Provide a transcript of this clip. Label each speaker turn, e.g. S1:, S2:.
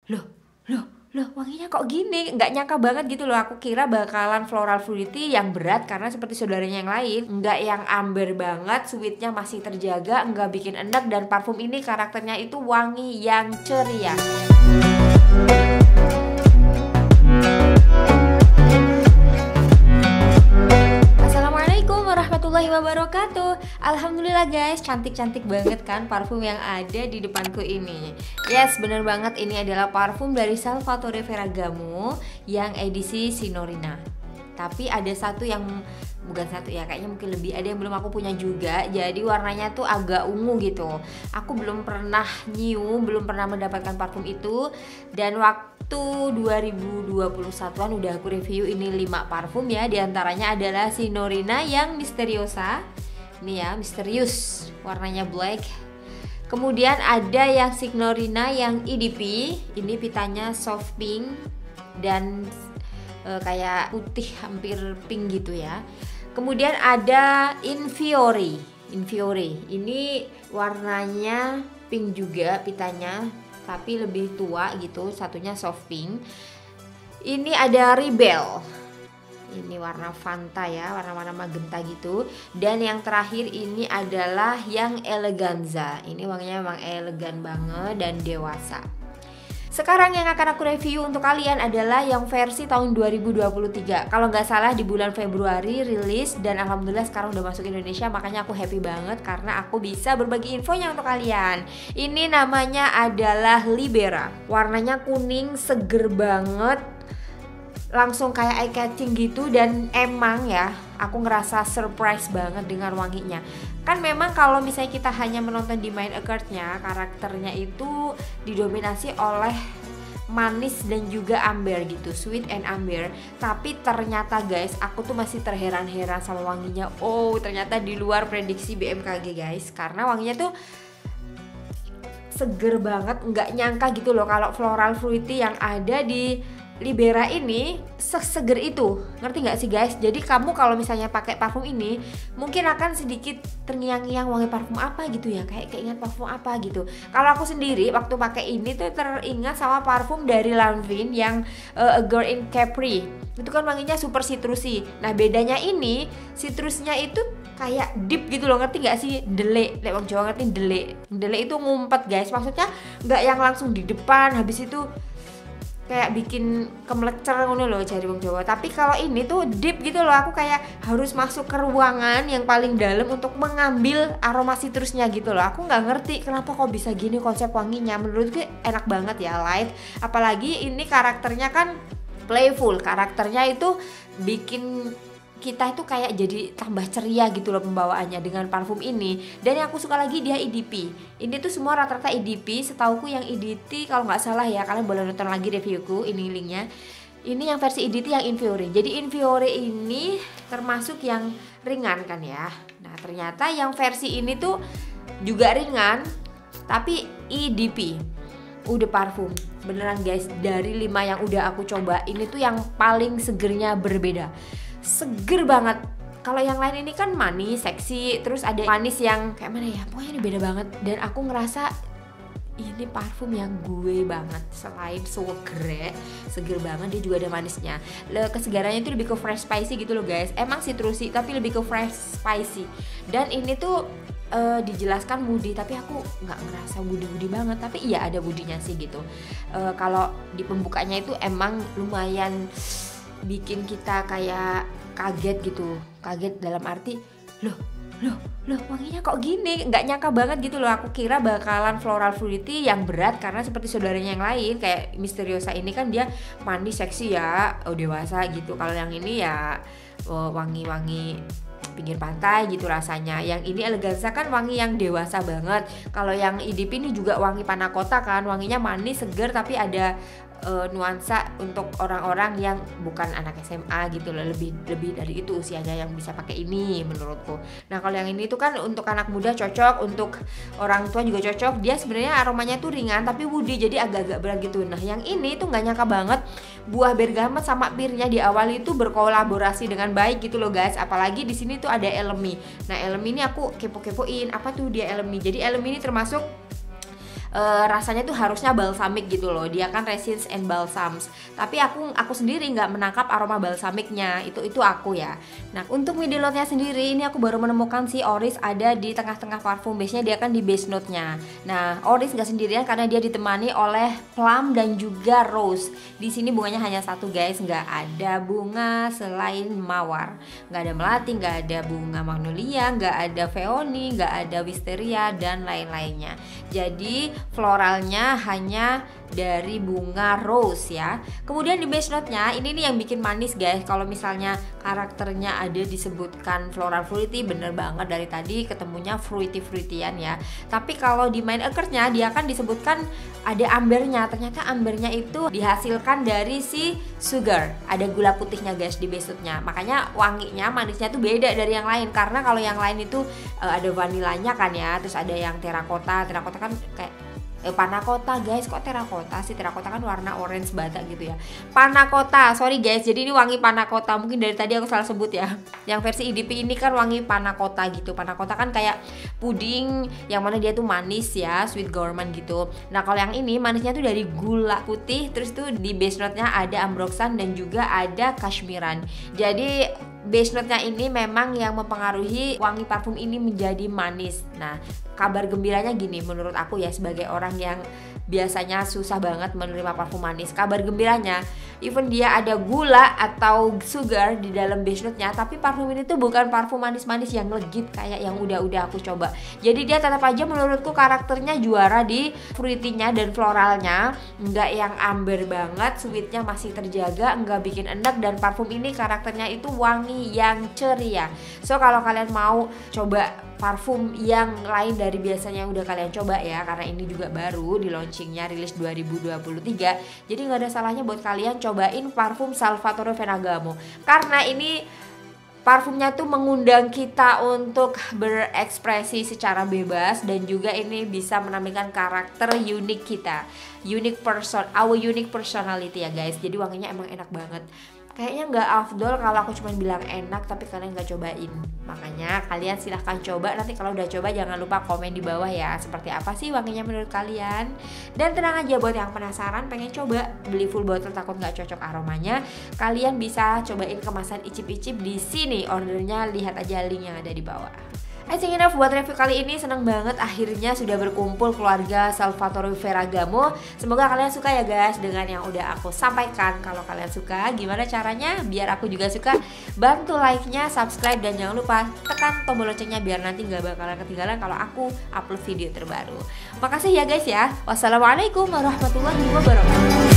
S1: Loh, loh, wanginya kok gini? Nggak nyangka banget gitu loh. Aku kira bakalan floral fruity yang berat karena seperti saudaranya yang lain. Nggak yang amber banget, sweetnya masih terjaga, nggak bikin enak. Dan parfum ini karakternya itu wangi yang ceria. Assalamualaikum warahmatullahi wabarakatuh. Alhamdulillah guys, cantik-cantik banget kan parfum yang ada di depanku ini. Yes, bener banget, ini adalah parfum dari Salvatore Ferragamo yang edisi Signorina. Tapi ada satu yang, bukan satu ya, kayaknya mungkin lebih, ada yang belum aku punya juga. Jadi warnanya tuh agak ungu gitu. Aku belum pernah nyium, belum pernah mendapatkan parfum itu. Dan waktu 2021an udah aku review ini 5 parfum ya. Di antaranya adalah Signorina yang Misteriosa. Ini ya, misterius, warnanya black. Kemudian ada yang Signorina yang EDP. Ini pitanya soft pink dan kayak putih hampir pink gitu ya. Kemudian ada Infiore. Ini warnanya pink juga pitanya, tapi lebih tua gitu, satunya soft pink. Ini ada Rebel. Ini warna Fanta ya, warna-warna magenta gitu. Dan yang terakhir ini adalah yang Eleganza. Ini wanginya memang elegan banget dan dewasa. Sekarang yang akan aku review untuk kalian adalah yang versi tahun 2023. Kalau nggak salah di bulan Februari rilis, dan alhamdulillah sekarang udah masuk Indonesia. Makanya aku happy banget karena aku bisa berbagi infonya untuk kalian. Ini namanya adalah Libera. Warnanya kuning, seger banget, langsung kayak eye catching gitu. Dan emang ya, aku ngerasa surprise banget dengan wanginya. Kan memang kalau misalnya kita hanya menonton di main account-nya, karakternya itu didominasi oleh manis dan juga amber gitu, sweet and amber. Tapi ternyata guys, aku tuh masih terheran-heran sama wanginya. Oh, ternyata di luar prediksi BMKG guys, karena wanginya tuh seger banget. Nggak nyangka gitu loh kalau floral fruity yang ada di Libera ini seseger itu, ngerti nggak sih guys? Jadi kamu kalau misalnya pakai parfum ini mungkin akan sedikit terngiang-ngiang wangi parfum apa gitu ya, kayak keingat parfum apa gitu. Kalau aku sendiri waktu pakai ini tuh teringat sama parfum dari Lanvin yang A Girl in Capri. Itu kan wanginya super citrusy. Nah bedanya ini citrusnya itu kayak deep gitu loh, ngerti nggak sih? Dele, lek wong Jawa ngerti dele. Dele itu ngumpet guys, maksudnya nggak yang langsung di depan habis itu kayak bikin kemelecer ngono loh jari wong Jawa. Tapi kalau ini tuh deep gitu loh, aku kayak harus masuk ke ruangan yang paling dalam untuk mengambil aroma citrusnya gitu loh. Aku nggak ngerti kenapa kok bisa gini konsep wanginya. Menurutku enak banget ya, light. Apalagi ini karakternya kan playful, karakternya itu bikin kita itu kayak jadi tambah ceria gitu loh pembawaannya dengan parfum ini. Dan yang aku suka lagi dia EDP. Ini tuh semua rata-rata EDP. Setauku yang EDT kalau nggak salah ya, kalian boleh nonton lagi reviewku, ini linknya. Ini yang versi EDT yang Infiore. Jadi Infiore ini termasuk yang ringan kan ya. Nah ternyata yang versi ini tuh juga ringan, tapi EDP. Udah parfum beneran guys, dari 5 yang udah aku coba ini tuh yang paling segernya berbeda. Seger banget. Kalau yang lain ini kan manis, seksi, terus ada manis yang kayak mana ya, pokoknya ini beda banget. Dan aku ngerasa ini parfum yang gue banget. Selain seger banget, dia juga ada manisnya. Kesegarannya itu lebih ke fresh spicy gitu loh guys. Emang citrusy tapi lebih ke fresh spicy. Dan ini tuh dijelaskan woody, tapi aku nggak ngerasa woody banget. Tapi iya ada woody-nya sih gitu. Kalau di pembukanya itu emang lumayan bikin kita kayak kaget gitu. Kaget dalam arti loh wanginya kok gini, nggak nyangka banget gitu loh. Aku kira bakalan floral fruity yang berat karena seperti saudaranya yang lain kayak Misteriosa ini kan dia manis seksi ya, dewasa gitu. Kalau yang ini ya wangi-wangi pinggir pantai gitu rasanya. Yang ini Eleganza kan wangi yang dewasa banget. Kalau yang EDP ini juga wangi panna cotta kan, wanginya manis seger tapi ada nuansa untuk orang-orang yang bukan anak SMA gitu loh, lebih dari itu usianya yang bisa pakai ini menurutku. Nah kalau yang ini tuh kan untuk anak muda cocok, untuk orang tua juga cocok. Dia sebenarnya aromanya tuh ringan tapi woody, jadi agak-agak berat gitu. Nah yang ini tuh nggak nyangka banget buah bergamot sama pirnya di awal itu berkolaborasi dengan baik gitu loh guys. Apalagi di sini tuh ada elemi. Nah elemi ini aku kepo-kepoin apa tuh dia elemi. Jadi elemi ini termasuk rasanya tuh harusnya balsamic gitu loh. Dia kan resins and balsams. Tapi aku sendiri nggak menangkap aroma balsamicnya. Itu aku ya. Nah, untuk middle note-nya sendiri ini aku baru menemukan si Oris ada di tengah-tengah parfum. Biasanya dia kan di base note-nya. Nah, Oris nggak sendirian karena dia ditemani oleh plum dan juga rose. Di sini bunganya hanya satu guys, nggak ada bunga selain mawar, nggak ada melati, nggak ada bunga magnolia, nggak ada peony, nggak ada wisteria dan lain-lainnya. Jadi floralnya hanya dari bunga rose ya. Kemudian di base note-nya ini nih yang bikin manis guys. Kalau misalnya karakternya ada disebutkan floral fruity, bener banget dari tadi ketemunya fruity-fruityan ya. Tapi kalau di main occur-nya dia kan disebutkan ada ambernya. Ternyata ambernya itu dihasilkan dari si sugar. Ada gula putihnya guys di base note-nya. Makanya wanginya, manisnya tuh beda dari yang lain. Karena kalau yang lain itu ada vanilanya kan ya. Terus ada yang terakota. Terakota kan kayak panakota guys, kok terakota sih? Terakota kan warna orange bata gitu ya. Panakota, sorry guys, jadi ini wangi panakota. Mungkin dari tadi aku salah sebut ya. Yang versi EDP ini kan wangi panakota gitu. Panakota kan kayak puding yang mana dia tuh manis ya, sweet gourmand gitu. Nah kalau yang ini manisnya tuh dari gula putih. Terus tuh di base note-nya ada ambroxan dan juga ada kashmiran. Jadi base note-nya ini memang yang mempengaruhi wangi parfum ini menjadi manis. Nah, kabar gembiranya gini menurut aku ya, sebagai orang yang biasanya susah banget menerima parfum manis. Kabar gembiranya, even dia ada gula atau sugar di dalam base note-nya, tapi parfum ini tuh bukan parfum manis-manis yang legit kayak yang udah aku coba. Jadi dia tetap aja menurutku karakternya juara di fruity-nya dan floralnya. Nggak yang amber banget, sweetnya masih terjaga, nggak bikin enak. Dan parfum ini karakternya itu wangi yang ceria. So kalau kalian mau coba parfum yang lain dari biasanya yang udah kalian coba ya, karena ini juga baru di launchingnya, rilis 2023, jadi nggak ada salahnya buat kalian cobain parfum Salvatore Ferragamo, karena ini parfumnya tuh mengundang kita untuk berekspresi secara bebas, dan juga ini bisa menampilkan karakter unik kita, our unique personality ya guys. Jadi wanginya emang enak banget. Kayaknya nggak afdol kalau aku cuma bilang enak tapi kalian nggak cobain. Makanya kalian silahkan coba. Nanti kalau udah coba jangan lupa komen di bawah ya, seperti apa sih wanginya menurut kalian. Dan tenang aja buat yang penasaran pengen coba beli full bottle takut nggak cocok aromanya, kalian bisa cobain kemasan icip-icip di sini. Ordernya lihat aja link yang ada di bawah. I think enough buat review kali ini. Senang banget akhirnya sudah berkumpul keluarga Salvatore Ferragamo. Semoga kalian suka ya guys dengan yang udah aku sampaikan. Kalau kalian suka, gimana caranya biar aku juga suka? Bantu like-nya, subscribe, dan jangan lupa tekan tombol loncengnya biar nanti gak bakalan ketinggalan kalau aku upload video terbaru. Makasih ya guys ya. Wassalamualaikum warahmatullahi wabarakatuh.